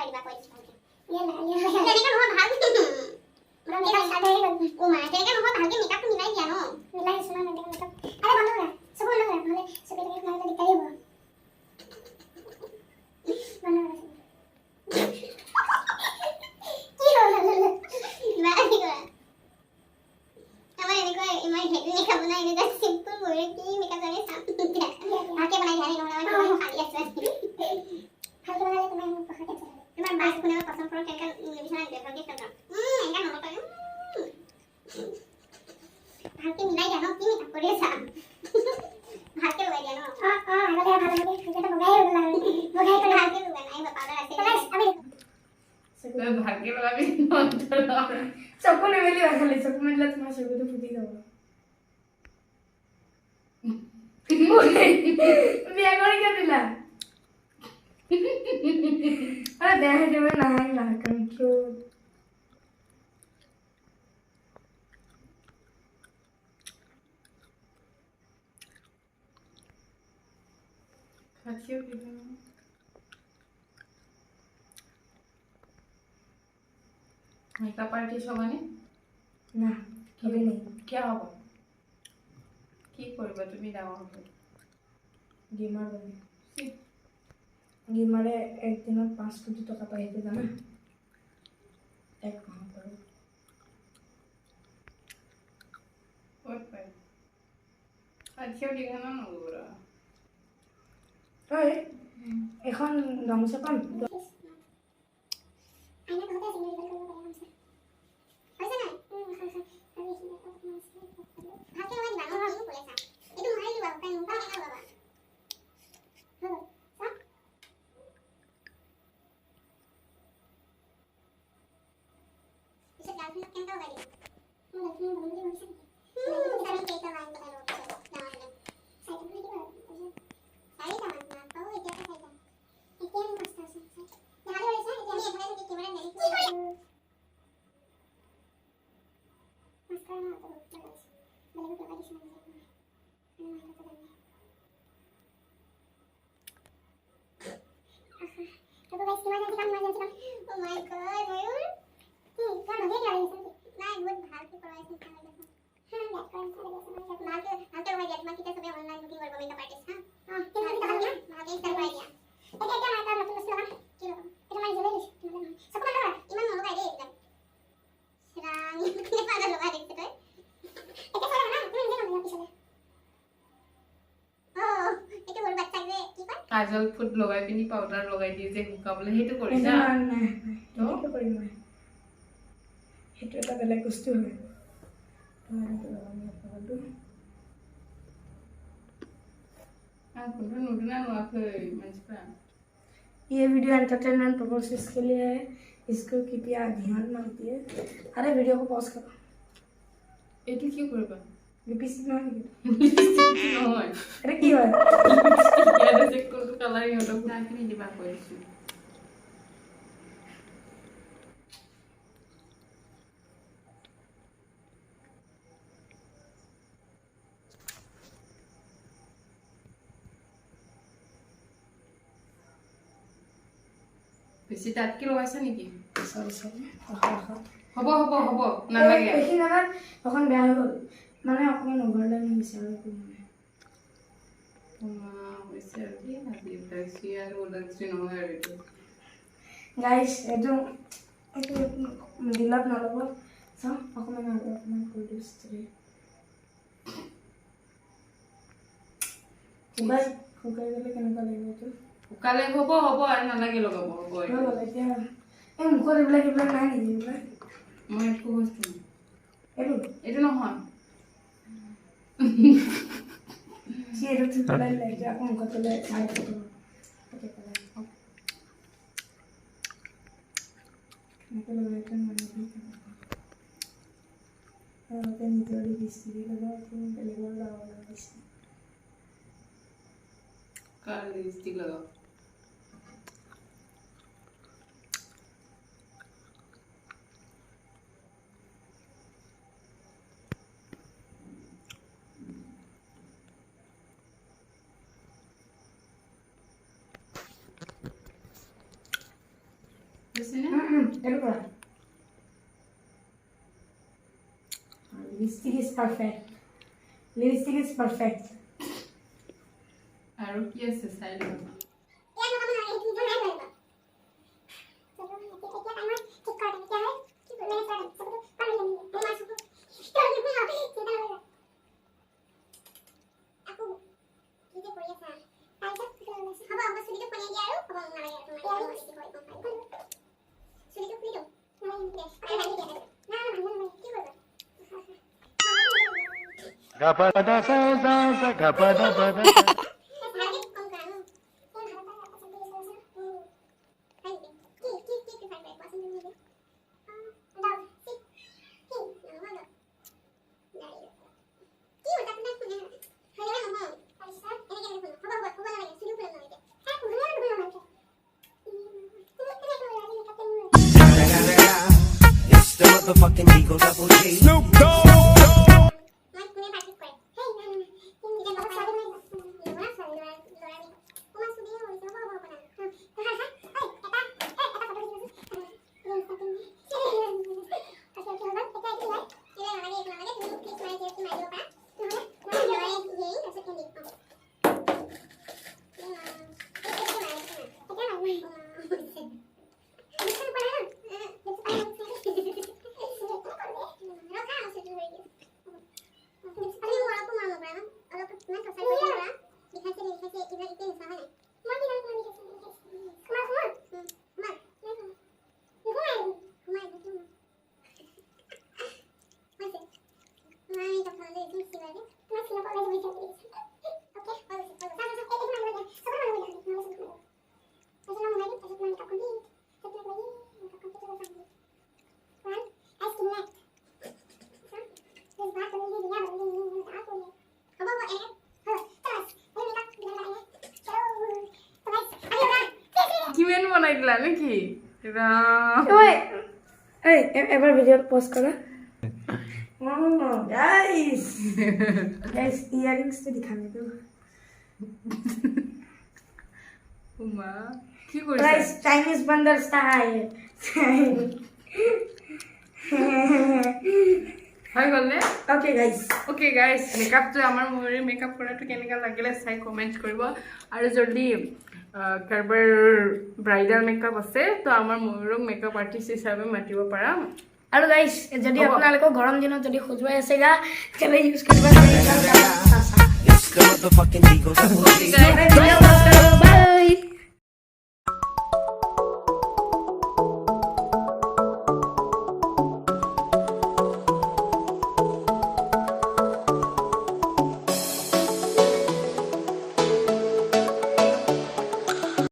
দিবা কৈ দিছো তেনেকে নহয় ভাল মই মেকআপ ষ্টাৰ্ট হৈ গ'ল ও মা তেনেকে নহয় ভালকে মেকআপটো মিলাই দিয়া ন মিলাই আছো না মেকআপ আরে বন্ধ কৰা সব বন্ধ কৰা মানে সবে দেখে মাৰিলে দিগদাৰি হ'ব বন্ধ কৰা কি হ'ল নাই কৰা আমাৰ এনেকুৱা ইমান হেভি মেকআপ বনাই এনে জাস্ট সিম্পল মোৰ কি মেকআপ জানে চাম ভালকে বনাই জানি নহলে মই খালি আছে ভালকে বনালে তুমি মোক পঢ়াতে চালা তোমাৰ বাস কোনে পছন্দ কৰে কেনেকা বিছনা দে ভালকে কৰা এনেকা নলয় ভালকে মিলাই দিয়া ন কি মেকআপ কৰি আছা ভালকে লগাই দিয়া ন আগতে ভাল লাগে সেটা বগাই হৈ গলা বগাই কৰি ভালকে লগাই নাই পাউডাৰ আছে আমি সবে ভালকে লগাবি চকু নেমেলি খালি চকু মেলিলে তোমাৰ চকুটো ফুটি যাব বিয়া কৰি কিয় দিলা আরে দেখা যাবে না না কন্ট্রোল খাচ্ছিও কি মেকআপ আর্টিস্ট হবে না হবে নেই क्या होगा কি করবে তুমি দাও হবে গেমার বনে গেমারে একদিনত 5 কোটি টাকা পাইতে জানা এক মাহ পরে ওই পাই খাচ্ছিও কি না না ওরা ওই এখন গামোচা পাম আইনা কথা আছে মেডিকেল করব পারে আছে না ভালকে লগাই দিবা মই ভাবো কলেছা এটো মাৰি দিবা তাই মুখা কেনা লগাবা হলো সব পিছে গার্লফ্রেন্ড কেনকা লগাই দিবা মই গার্লফ্রেন্ড বন্ধু বলছি আমি কেটা লাইন কথা লগাই দাও সাইড করে দিবা সাইড দাও না পাও এটা সাইড দাও এটা আমি মস্ত আছে দেখা হইছে এটা আমি এখানে থেকে ক্যামেরা নেই কি করি মাস্কারা না তো বলে তো লগাই দিছ না तो गाइस की मजा दिखाऊं मजा दिखाऊं ओ माय गॉड मयूर क्या मजे क्या रही है ना बहुत भाग के पढ़ाई से चला गया हां बैक कर सारे बस मैं जब मार के आते हुए जब मार के सब online booking work makeup artist हां तो मैं कहा ना भाग एक कर दिया एक एक ना कर मतलब लगा की लगा तो मैं जल्दी सब को लगा इमान लगा दे एकदम श्रांग ने पागल लगा देखते तो एक सारा ना तुम देखो मेरा पीछे ओ এটা বড় বাচ্চা রে কি কয় কাজল ফুট লগাই পিনি পাউডার লগাই দিয়ে যে হুকাবলে হেতু কৰিছা নাই তো কৰিম মই হেতু এটা বেলেগ বস্তু হয় কোনটো নতুন নোয়াখৈ মানসিকা ये वीडियो एंटरटेनमेंट पर्पसेस के लिए है इसको कृपया ध्यान मत दिए अरे वीडियो को पॉज करो এটো কি কৰিবা लिपस्टिक ना নহয় अरे की হয় ইয়াতে চেক কোনটো কালার ইহঁতক নাখিনি দিবা কৈছো বেছি তাতকে লগাইছা নেকি सॉरी सॉरी হ'ব হ'ব হ'ব নালাগে দেখি না এখন বেয়া হৈ গ'ল মানে অকমান ওভাৰলাইন হৈছে আৰু মানে হৈছে আৰু কি আজি তাইছি আৰু ওলাইছি নহয় আৰু এইটো গাইস এটো দিলত নলব চাও অকমান আৰু অকমান কৰি দিছে উবাই শুকাই গলে কেনেকুৱা লাগিব তো শুকালে হ'ব হ'ব আৰু নালাগে লগাব হ'ব হৈ গ'ল এতিয়া এই মুখত এইবিলাক নাই নেকি এইবিলাক মই একো বস্তু এইটো নহয় সি এইটো ঠিক পেলাই লাগে আকৌ মুখত পেলাই চাই দিব ওকে পেলাই নকলে মানে মানে আৰু নিজৰে দৃষ্টি লগাও বেলেগৰ লগাব দিছে কাৰ লিপষ্টিক লগাও হৈছেনে? এইটো কৰা lipstick is perfect lipstick is perfect আৰু কি আছে চাই লওঁ। ইয়াত লগাব নালাগে, সেইটো নিজৰ নাই লাগিব। চকু এতিয়া টাইমত ঠিক কৰা তেতিয়া হয় কি মেনেজ কৰা চকুটো পাৰি লাগিব তোমাৰ চকু চিন্তা নকৰিবা আকৌ কি যে কৰি আছা তাৰপিছত হ'ব চুলিটো পনিয়াই দিয়া আৰু হ'ব নালাগে তোমাৰ চুলিটো খুলি দিওঁ Gapada sa sa sa gapada bada. It's the motherfucking Eagle Double G. Snoop Dogg. কিমান বনাই দিলা নেকি? ৰাম ঐ এই এবাৰ ভিডিঅ'ত পষ্ট কৰা গাইস গাইস ইয়াৰিংছটো দেখাম এইটো উমা কি কৰিছা? গাইস চাইনিজ বান্দার স্টাইল হৈ গ'ল নে? ওকে গাইস অ'কে গাইজ মেকআপটো আমাৰ ময়ূৰী মেকআপ কৰাটো কেনেকুৱা লাগিলে চাই কমেণ্ট কৰিব আৰু যদি কাৰোবাৰ ব্ৰাইডাল মেকআপ আছে তো আমাৰ ময়ূৰক মেকআপ আৰ্টিষ্ট হিচাপে মাতিব পাৰা আৰু গাইস যদি হ'ব। আপোনালোকৰ গৰম দিনত যদি খজুৱাই আছে গা তেলে ইউজ কৰিবা It's the motherfucking Eagle Double G. Guys bye